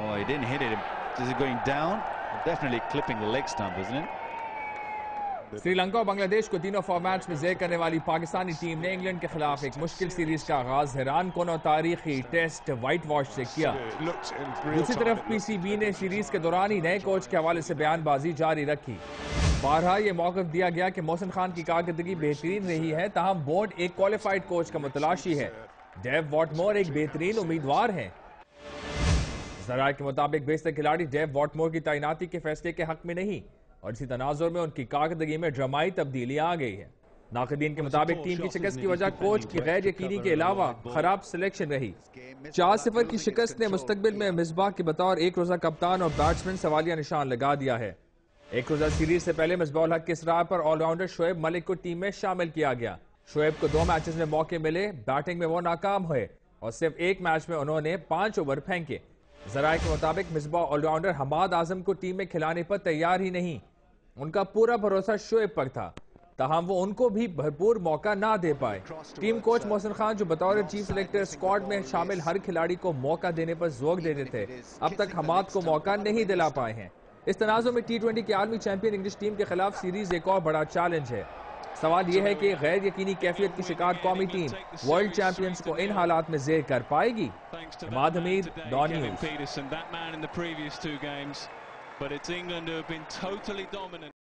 Oh, he didn't hit it. Is it going down? Definitely clipping the leg stump, isn't it? Sri Lanka اور بنگلہ دیش کو تینوں formats میں زیر کرنے والی پاکستانی ٹیم نے انگلینڈ کے خلاف ایک مشکل سیریز کا آغاز حیران کن اور تاریخی ٹیسٹ وائٹ واش سے کیا. دوسری طرف پی سی بی نے سیریز کے دوران ہی نئے کوچ کے حوالے سے بیان بازی جاری رکھی. بارہا یہ موقف دیا گیا کہ محسن خان کی کارکردگی بہترین رہی ہے، تاہم بورڈ ایک کوالیفائڈ کوچ کا متلاشی ہے. ڈیو واٹمور ایک بہترین امیدوار ہیں. ذرائع کے مطابق بیشتر کھلاڑی ڈیو واٹمور کی تعیناتی کے فیصلے کے حق میں نہیں، اور اسی تناظر میں ان کی کارکردگی میں ڈرامائی تبدیلی آ گئی ہے. ناقدین کے مطابق ٹیم کی شکست کی وجہ کوچ کی غیر یقینی کے علاوہ خراب سلیکشن رہی. 4-0 کی شکست نے مستقبل میں مصباح کے بطور ایک روزہ کپتان اور بیٹسمن سوالیہ نشان لگا دیا ہے. ایک روزہ سیریز سے پہلے مصباح الحق کے اصرار پر آل راؤنڈر شعیب ملک کو ٹیم میں شامل کیا گیا. شعیب کو 2 میچز میں موقع ملے، بیٹنگ میں وہ ناکام ہوئے اور صرف ایک میچ میں انہوں نے 5 اوور پھینکے. ذرائع کے مطابق مصباح آل راؤنڈر حماد اعظم کو ٹیم میں کھلانے پر تیار ہی نہیں. ان کا پورا بھروسہ شعیب پر تھا، تاہم وہ ان کو بھی بھرپور موقع نہ دے پائے. ٹیم کوچ محسن خان جو بطور چیف سلیکٹر اسکواڈ میں شامل ہر کھلاڑی کو موقع دینے پر زور دیتے تھے، اب تک حماد کو موقع نہیں دلا پائے ہیں. اس تنازع میں T20 کی عالمی چیمپئن انگلش ٹیم کے خلاف سیریز ایک اور بڑا چیلنج ہے. سوال یہ ہے کہ غیر یقینی کیفیت کی شکار قومی ٹیم ورلڈ چیمپئنز کو ان حالات میں زیر کر پائے گی. عماد حمید، ڈان نیوز.